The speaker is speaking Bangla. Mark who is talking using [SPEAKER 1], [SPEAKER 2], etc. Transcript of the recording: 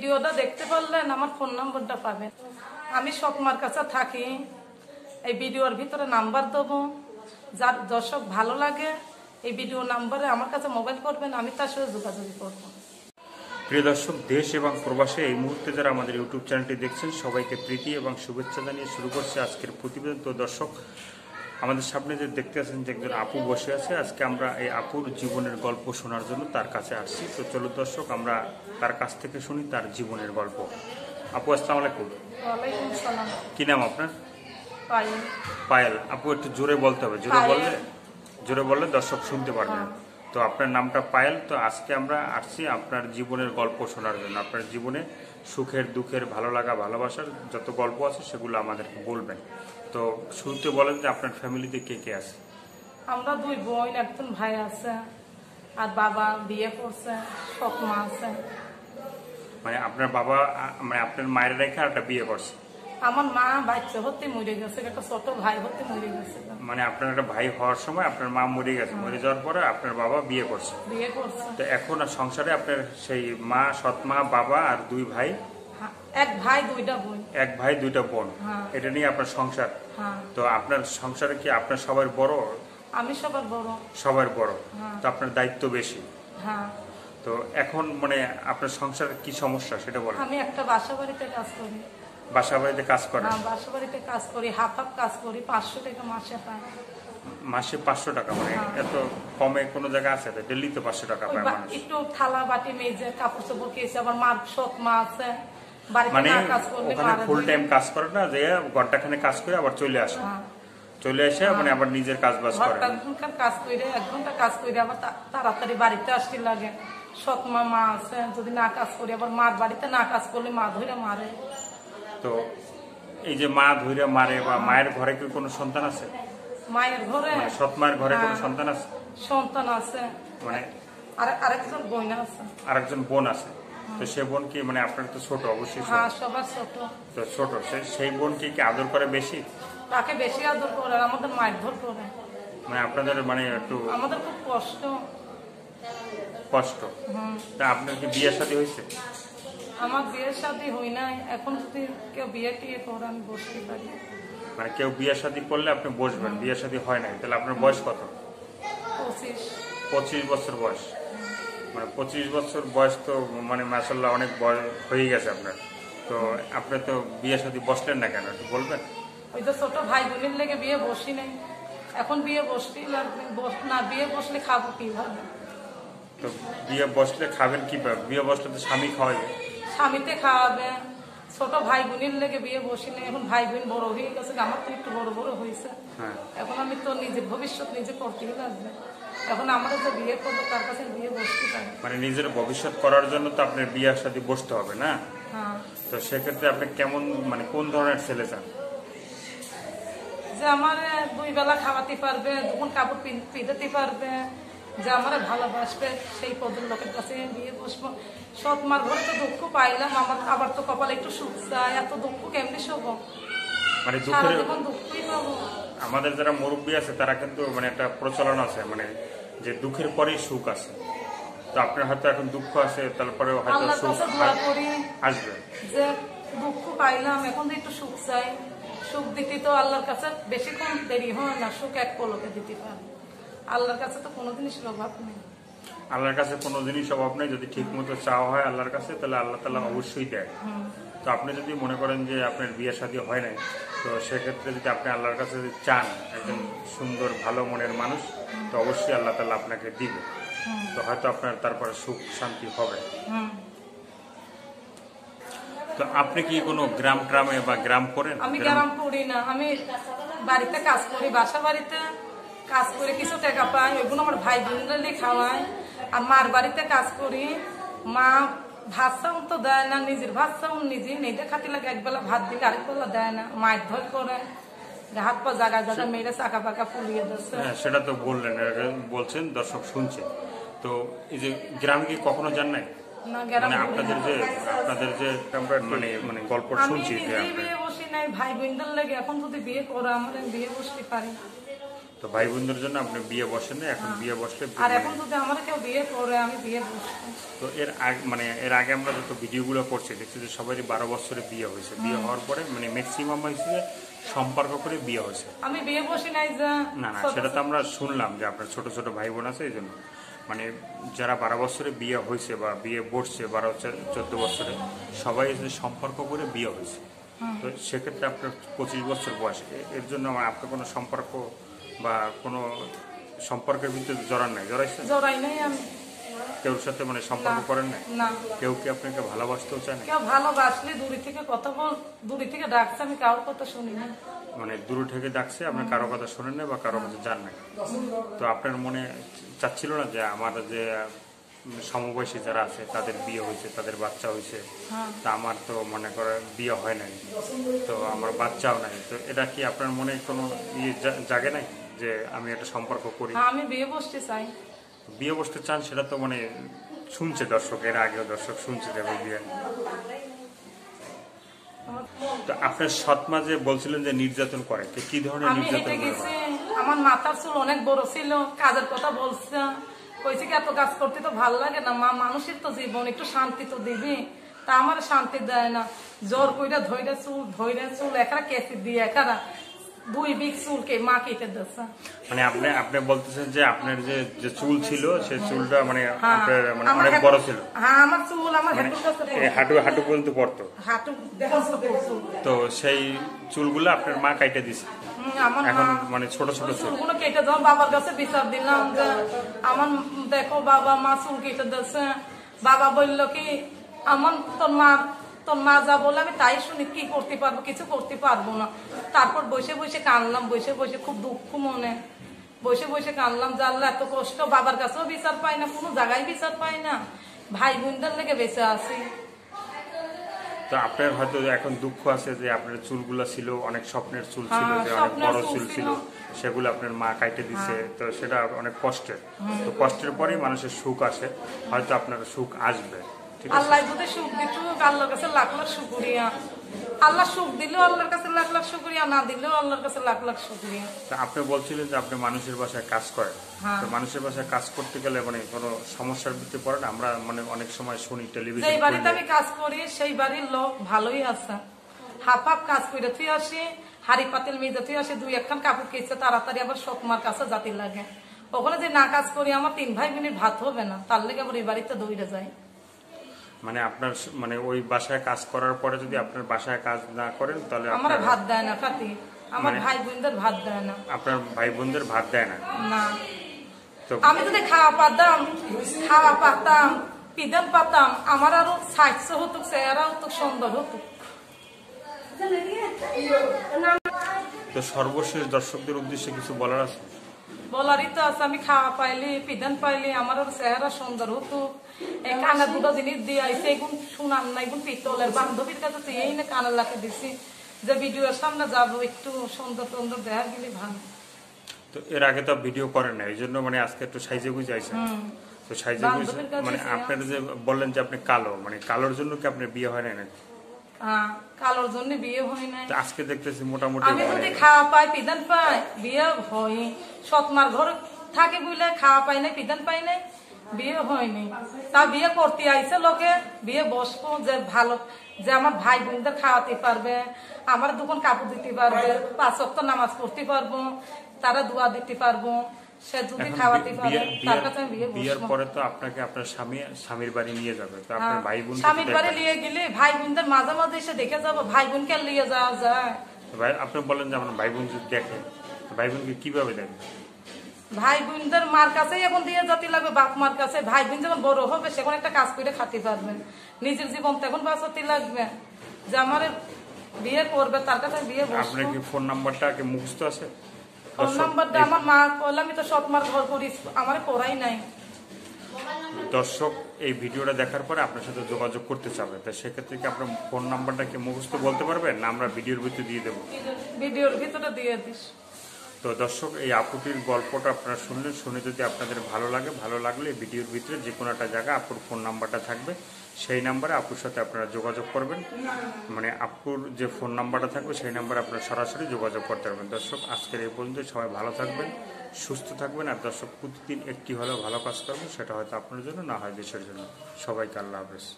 [SPEAKER 1] ভিডিওটা দেখতে পারলেন আমার ফোন নম্বরটা পাবেন। আমি সৎমার কাছে থাকি, এই ভিডিওর ভিতরে নাম্বার দেবো, যার দর্শক ভালো লাগে এই ভিডিও নাম্বারে আমার কাছে মোবাইল করবেন, আমি তার সাথে যোগাযোগ করবো।
[SPEAKER 2] প্রিয় দর্শক, দেশ এবং প্রবাসে এই মুহূর্তে যারা আমাদের ইউটিউব চ্যানেলটি দেখছেন সবাইকে প্রীতি এবং শুভেচ্ছা জানিয়ে শুরু করছে আজকের প্রতিবেদন। তো দর্শক, আমাদের সামনে যে দেখতে আছেন যে একজন আপু বসে আছে, আজকে আমরা এই আপুর জীবনের গল্প শোনার জন্য তার কাছে আসছি। তো চলো দর্শক, আমরা তার কাছ থেকে শুনি তার জীবনের গল্প। আপু, আসসালামু আলাইকুম।
[SPEAKER 1] ওয়ালাইকুম সালাম।
[SPEAKER 2] কি নাম আপনার?
[SPEAKER 1] পায়েল।
[SPEAKER 2] পায়েল। আপু, একটু জোরে বলতে হবে, জোরে বললে দর্শক শুনতে পারবে। তো আপনার নামটা পায়েল। তো আজকে আমরা আসছি আপনার জীবনের গল্প শোনার জন্য। আপনার জীবনে সুখের, দুঃখের, ভালো লাগা, ভালোবাসার যত গল্প আছে সেগুলো আমাদেরকে বলবেন। তো শুরুতে বলেন যে আপনার ফ্যামিলিতে কে কে আছে?
[SPEAKER 1] আমরা 2 বোন, একজন ভাই আছে, আর বাবা বিয়ে করছে, সৎ মা আছে।
[SPEAKER 2] মানে আপনার বাবা, মানে আপনার মায়ের রেখে আর একটা বিয়ে করছে?
[SPEAKER 1] আমার মা বাচ্চা হতে মরে গেছে, একটা ছোট ভাই হতে মরে গেছে।
[SPEAKER 2] মানে আপনার একটা ভাই হওয়ার সময় আপনার মা মরে গেছে, মরে যাওয়ার পরে আপনার বাবা বিয়ে করছে। তো এখন আর সংসারে আপনার সেই মা, সৎ মা, বাবা আর 2 ভাই?
[SPEAKER 1] এক ভাই 2টা বোন।
[SPEAKER 2] এক ভাই 2টা বোন, এটা নিয়ে আপনার সংসার। তো আপনার সংসারে কি আপনার সবার বড়?
[SPEAKER 1] আমি সবার বড়।
[SPEAKER 2] সবার বড়, তো আপনার দায়িত্ব বেশি।
[SPEAKER 1] হ্যাঁ।
[SPEAKER 2] তো এখন মানে আপনার সংসারের কি সমস্যা সেটা বলেন।
[SPEAKER 1] আমি একটা বাসা বাড়িতে কাজ করি।
[SPEAKER 2] বাসা বাড়িতে কাজ করেন?
[SPEAKER 1] বাসা বাড়িতে কাজ করি, হাফ কাজ করি, 500 টাকা মাসে পাই।
[SPEAKER 2] মাসে 500 টাকা? মানে এত কমে কোনো জায়গা আছে? ডেইলি তো 500 টাকা পায় মানুষ।
[SPEAKER 1] একটু থালা বাটি মেজে কাপড় চোপড় কেছে, আবার মার সৎ মা আছে,
[SPEAKER 2] মানে ওখানে ফুল টাইম কাজ করে না, যে ঘন্টাখানে কাজ করে আবার চলে আসে? চলে এসে মানে আবার নিজের কাজ বাজ করে?
[SPEAKER 1] কাজ করে 1 ঘন্টা কাজ করে আবার তাড়াতাড়ি বাড়িতে আসতে লাগে। সৎ মা আছে, যদি না কাজ করি আবার মার বাড়িতে না কাজ করলে মা ধরে মারে।
[SPEAKER 2] তো এই যে মা ধরে মারে, বা মায়ের ঘরে কি কোনো সন্তান আছে?
[SPEAKER 1] মায়ের ঘরে,
[SPEAKER 2] সৎ মায়ের ঘরে কোনো সন্তান আছে?
[SPEAKER 1] সন্তান আছে,
[SPEAKER 2] মানে
[SPEAKER 1] আরেকজন বোন আছে।
[SPEAKER 2] আরেকজন বোন আছে? তো সে বোন কি, মানে আপনার তো ছোট অবশ্যই?
[SPEAKER 1] সবার ছোট।
[SPEAKER 2] তো ছোট, সেই বোন কি আদর করে বেশি?
[SPEAKER 1] তাকে বেশি আদর করে, আমাদের মায়ের ধর করে।
[SPEAKER 2] মানে আপনাদের মানে একটু
[SPEAKER 1] আমাদের খুব কষ্ট।
[SPEAKER 2] তা আপনার কি বিয়ে শাদী হয়েছে?
[SPEAKER 1] আমার বিয়ে শাদী হয় নাই, এখন যদি কেউ বিয়ে টিয়ে করে আমি বসতে পারি।
[SPEAKER 2] মানে কেউ বিয়ে শাদী করলে আপনি বসবেন, বিয়ে শাদী হয় নাই, তাহলে আপনার বয়স কত? 25 বছর বয়স। মানে 25 বছর বয়স তো মানে মাশাআল্লাহ অনেক বয়স হয়ে গেছে আপনার। তো আপনি তো বিয়ে শাদী বসলেন না কেন, একটু বলবেন?
[SPEAKER 1] ওই তো ছোট ভাই বোনের লেগে বিয়ে বসি নাই, এখন বিয়ে বসতেই লাগবে। না বিয়ে বসলে খাবো কিভাবে?
[SPEAKER 2] তো বিয়ে বসলে খাবেন কিভাবে? বিয়ে বসলে তো স্বামী খাওয়াবে।
[SPEAKER 1] স্বামীতে খাওয়াবে, ছোট ভাই বোনের লেগে বিয়ে বসি নাই। এখন ভাই বোন বড় হয়ে গেছে, আমার তো একটু বড় বড় হয়েছে। এখন আমি তো নিজের ভবিষ্যৎ নিজে করতেই লাগবে। এখন আমরা যে বিয়ে করবো তার কাছে বিয়ে বসতে পারি।
[SPEAKER 2] মানে নিজের ভবিষ্যৎ করার জন্য তো আপনার বিয়ের সাথে বসতে হবে না? তো সেক্ষেত্রে আপনি কেমন, মানে কোন ধরনের ছেলে চান?
[SPEAKER 1] যে আমার 2 বেলা খাওয়াতে পারবে, 2 কাপড় পিঁধাতে পারবে, যে আমার ভালোবাসবে, সেই পদের লোকের কাছে বিয়ে বসবো। সৎ মার ঘরে তো দুঃখ পাইলাম, আমার আবার তো কপালে একটু সুখ চাই, এত দুঃখ কেমনি শোবো?
[SPEAKER 2] মানে
[SPEAKER 1] দুঃখই পাবো।
[SPEAKER 2] আমাদের যারা মুরব্বী আছে তারা কিন্তু মানে একটা প্রচলন আছে, মানে যে দুঃখের পরেই সুখ আছে। তো আপনার হয়তো এখন দুঃখ আছে, তারপরে হয়তো সুখ আসবে।
[SPEAKER 1] যে দুঃখ পাইলাম, এখন তো একটু সুখ চাই। সুখ দিতে তো আল্লাহর কাছে বেশিক্ষণ দেরি হয় না, সুখ এক পলকে দিতে পারে। আল্লাহর কাছে তো কোনো জিনিসের অভাব নেই।
[SPEAKER 2] আল্লাহর কাছে কোনো জিনিস অভাব নেই, যদি ঠিক মতো চাওয়া হয় আল্লাহর কাছে, তাহলে আল্লাহ তাআলা অবশ্যই দেয়। তো আপনি যদি মনে করেন যে আপনার বিয়ে শাদী হয় নাই, তো সেক্ষেত্রে যদি আপনি আল্লাহর কাছে যদি চান একজন সুন্দর ভালো মনের মানুষ, তো অবশ্যই আল্লাহ তাআলা আপনাকে দিবে। তো হয়তো আপনার তারপরে সুখ শান্তি হবে। তো আপনি কি কোনো গ্রামে বা গ্রাম করেন?
[SPEAKER 1] আমি গ্রাম করি না, আমি বাড়িতে কাজ করি, বাসা বাড়িতে কাজ করে কিছু টাকা পাই, ওইগুলো আমার ভাই বোনরা খাওয়ায়। আর মার বাড়িতে কাজ করি, মা ভাত চাউন তো দেয় না, নিজের ভাত চাউন নিজেই নেই দেখাতে লাগে। একবেলা ভাত দিলে আরেক বেলা দেয় না, মায়ের ধর করে হাত পা জায়গায় জায়গায় মেরে চাকা পাকা ফুলিয়ে দিচ্ছে।
[SPEAKER 2] সেটা তো বললেন, বলছেন, দর্শক শুনছে। তো এই যে গ্রামে কি কখনো যান নাই? মানে আপনাদের যে আমরা মানে গল্প শুনছি যে
[SPEAKER 1] বিয়ে বসি নাই ভাই বোনদের লেগে, এখন যদি বিয়ে করা আমার বিয়ে বসতে পারি।
[SPEAKER 2] তো তো ভাই বোনদের জন্য আপনি বিয়ে বসেন না, এখন বিয়ে বসলে
[SPEAKER 1] আর এখন যদি আমার কেউ বিয়ে করে আমি বিয়ে বসবো।
[SPEAKER 2] তো এর আগে আমরা যত ভিডিওগুলো করছি দেখছি যে সবারই 12 বছরে বিয়ে হয়েছে, বিয়ে হওয়ার পরে মানে ম্যাক্সিমাম হয়েছে সম্পর্ক করে বিয়ে হয়েছে।
[SPEAKER 1] আমি বিয়ে বসি নাই যে
[SPEAKER 2] না সেটা তো আমরা শুনলাম যে আপনার ছোট ছোট ভাই বোন আছে, এই জন্য মানে যারা 12 বছরে বিয়ে হয়েছে বা বিয়ে বসছে 12-14 বছরে সবাই সম্পর্ক করে বিয়ে হয়েছে। তো সেক্ষেত্রে আপনার 25 বছর বয়স, এর জন্য আপনার কোনো সম্পর্ক বা কোনো সম্পর্কের ভিতরে জড়ান নাই?
[SPEAKER 1] জড়াই নাই আমি
[SPEAKER 2] কেউর সাথে মানে সম্পর্ক করেন নাই?
[SPEAKER 1] না।
[SPEAKER 2] কেউ কি আপনাকে ভালোবাসতেও চায় না?
[SPEAKER 1] কেউ ভালোবাসলে দূরে থেকে কথা দূরে থেকে ডাকছে, আমি কারোর কথা শুনি না।
[SPEAKER 2] মানে দূর থেকে ডাকছে, আপনি কারো কথা শোনেন না বা কারো কাছে যান নাই। তো আপনার মনে চাচ্ছিল না যে আমার যে সমবয়সী যারা আছে তাদের বিয়ে হয়েছে, তাদের বাচ্চা হয়েছে, তা আমার তো মনে করে বিয়ে হয় নাই, তো আমার বাচ্চাও নাই, তো এটা কি আপনার মনে কোনো জাগে নাই যে আমি একটা সম্পর্ক করি?
[SPEAKER 1] আমি বিয়ে বসতে চাই।
[SPEAKER 2] বিয়ে বসতে চান, সেটা তো মানে শুনছে দর্শক, এর আগেও দর্শক শুনছে যে বিয়ে। তো আপনার সৎমা যে বলছিলেন যে নির্যাতন করে, কি ধরনের নির্যাতন করে?
[SPEAKER 1] আমার মাথার চুল অনেক বড় ছিল, কাজের কথা বলছে, কইছে কি এত কাজ করতে তো ভালো লাগে না মা, মানুষের তো জীবন, একটু শান্তি তো দিবি, তা আমার শান্তি দেয় না। জোর কইরা ধইরা চুল এখানে কেসি দিয়ে এখানে 2 বিগ চুলকে মা কেটে দিচ্ছে।
[SPEAKER 2] মানে আপনি বলতেছেন যে আপনার যে চুল ছিল সেই চুলটা মানে আপনার মানে অনেক বড় ছিল?
[SPEAKER 1] হ্যাঁ, আমার চুল আমার
[SPEAKER 2] হাঁটু পর্যন্ত পড়তো।
[SPEAKER 1] হাঁটু
[SPEAKER 2] তো সেই চুলগুলো আপনার মা কাইটে দিছে এখন, মানে ছোট ছোট
[SPEAKER 1] চুলগুলো কেটে যখন বাবার কাছে বিচার দিলাম যে আমার দেখো বাবা মা চুল কেটে দিচ্ছে, বাবা বলল কি আমার তোর মা যা বলে আমি তাই শুনি, কি করতে পারবো, কিছু করতে পারবো না। তারপর বসে বসে কানলাম, বসে বসে খুব দুঃখ মনে, বসে বসে কানলাম, জানলা এত কষ্ট, বাবার কাছেও বিচার পাই না, কোনো জায়গায় বিচার পাই না, ভাই বোনদের লেগে বেঁচে আছি।
[SPEAKER 2] তো আপনার হয়তো এখন দুঃখ আছে যে আপনার চুলগুলা ছিল অনেক স্বপ্নের চুল ছিল, যে অনেক বড় চুল ছিল, সেগুলো আপনার মা কাইটে দিছে, তো সেটা অনেক কষ্টের। তো কষ্টের পরেই মানুষের সুখ আসে, হয়তো আপনার সুখ আসবে।
[SPEAKER 1] আল্লাহ যদি সুখ দিত, আল্লাহর কাছে লাখ লাখ শুকরিয়া। আল্লাহ সুখ দিলেও আল্লাহর কাছে লাখ লাখ শুকরিয়া, না দিলেও আল্লাহর কাছে লাখ লাখ শুকরিয়া।
[SPEAKER 2] আপনি বলছিলেন যে আপনি মানুষের বাসায় কাজ করেন, তো মানুষের বাসায় কাজ করতে গেলে মানে কোনো সমস্যার ভিতরে পড়েন? আমরা মানে অনেক সময় শুনি টেলিভিশন,
[SPEAKER 1] যেই বাড়িতে আমি কাজ করি সেই বাড়ির লোক ভালোই আছে, হাফ কাজ করে তুই আসি, হাড়ি পাতিল মেজে তুই আসি, 2-1 কাপড় কেছে তাড়াতাড়ি আবার সৎমার কাছে জাতি লাগে। ওখানে যে না কাজ করি আমার 3 ভাই বোনের ভাত হবে না, তার লেগে আবার এই বাড়িতে দৌড়ে যায়।
[SPEAKER 2] মানে আপনার মানে ওই বাসায় কাজ করার পরে যদি আপনার বাসায় কাজ না করেন তাহলে
[SPEAKER 1] আমার ভাত দেয় না কাতি, আমার ভাই বোনদের ভাত দেয় না।
[SPEAKER 2] আপনার ভাই বোনদের ভাত দেয় না?
[SPEAKER 1] না। আমি যদি খাওয়া পাতাম পিদান পাতাম, আমার আরো সাহিত্য হতো, চেহারা হতো, সুন্দর হতো।
[SPEAKER 2] তো সর্বশেষ দর্শকদের উদ্দেশ্যে কিছু বলার আছে?
[SPEAKER 1] বলারই তো আছে, আমি খাওয়া পাইলি পিদান পাইলি আমার আরো চেহারা সুন্দর হতো। এই কানের 2টা জিনিস দিয়ে আইসি, এগুন শুনান না, এগুন পিতলের, বান্ধবীর কাছে তো এই না কানের লাখে দিছি যে ভিডিওর সামনে যাবো, একটু সুন্দর সুন্দর দেখা গেলে ভালো।
[SPEAKER 2] তো এর আগে তো ভিডিও করেন না, এই জন্য মানে আজকে একটু সাইজে গুজে আইছেন। তো সাইজে গুজে মানে আপনার যে বললেন যে আপনি কালো, মানে কালোর জন্য কি আপনার বিয়ে হয় না নাকি?
[SPEAKER 1] কালোর জন্য বিয়ে হয় নাই।
[SPEAKER 2] আজকে দেখতেছি মোটামুটি
[SPEAKER 1] আমি যদি খাওয়া পাই পিদান পাই বিয়ে হয়, সৎমার ঘর থাকে বুঝলে খাওয়া পাই নাই পিদান পাই নাই, বিয়ে হয়নি। তা বিয়ে করতে আইছে লোকে, বিয়ে বসবো যে ভালো, যে আমার ভাই বোনদের খাওয়াতে পারবে, আমার 2 কাপড় দিতে পারবে, 5 ওয়াক্ত নামাজ পড়তে পারবো, তারা দোয়া দিতে পারবো, সে যদি খাওয়াতে পারে তার কাছে আমি বিয়ে বসবো।
[SPEAKER 2] বিয়ের পরে তো আপনাকে আপনার স্বামীর বাড়ি নিয়ে যাবে, তো আপনার ভাই বোন
[SPEAKER 1] স্বামীর বাড়ি নিয়ে গেলে ভাই বোনদের মাঝে মাঝে এসে দেখে যাবো, ভাই বোনকে নিয়ে যাওয়া যায়।
[SPEAKER 2] ভাই আপনি বলেন যে আপনার ভাই বোন যদি দেখে, ভাই বোনকে কিভাবে দেখবে?
[SPEAKER 1] ভাই বোনদের মার কাছে এখন দিয়ে যেতে লাগবে, বাপ মার কাছে। ভাই বোন যখন বড় হবে সেখন একটা কাজ করে খাতে পারবেন, নিজের জীবন তখন বাঁচাতে লাগবে, যে আমার বিয়ে করবে তার কাছে বিয়ে বসবো।
[SPEAKER 2] আপনার কি ফোন নাম্বারটা কি মুখস্থ আছে?
[SPEAKER 1] ফোন নাম্বারটা আমার মা কইলে, আমি তো সৎ মার ঘর করি, আমার করাই নাই।
[SPEAKER 2] দর্শক এই ভিডিওটা দেখার পরে আপনার সাথে যোগাযোগ করতে চাবে, তাই সেক্ষেত্রে কি আপনার ফোন নাম্বারটা কি মুখস্থ বলতে পারবেন, না আমরা ভিডিওর ভিতরে দিয়ে দেবো?
[SPEAKER 1] ভিডিওর ভিতরে দিয়ে দিস।
[SPEAKER 2] তো দর্শক এই আপুটির গল্পটা আপনারা শুনলেন, শুনে যদি আপনাদের ভালো লাগলে ভিডিওর ভিতরে যে কোনো একটা জায়গায় আপুর ফোন নাম্বারটা থাকবে, সেই নাম্বারে আপুর সাথে আপনারা যোগাযোগ করবেন, মানে আপুর যে ফোন নাম্বারটা থাকবে সেই নাম্বারে আপনারা সরাসরি যোগাযোগ করতে পারবেন। দর্শক আজকের এই পর্যন্ত, সবাই ভালো থাকবেন, সুস্থ থাকবেন। আর দর্শক প্রতিদিন একটি হলেও ভালো কাজ করবেন, সেটা হয়তো আপনার জন্য, না হয় দেশের জন্য। সবাইকে আল্লাহ হাফেজ।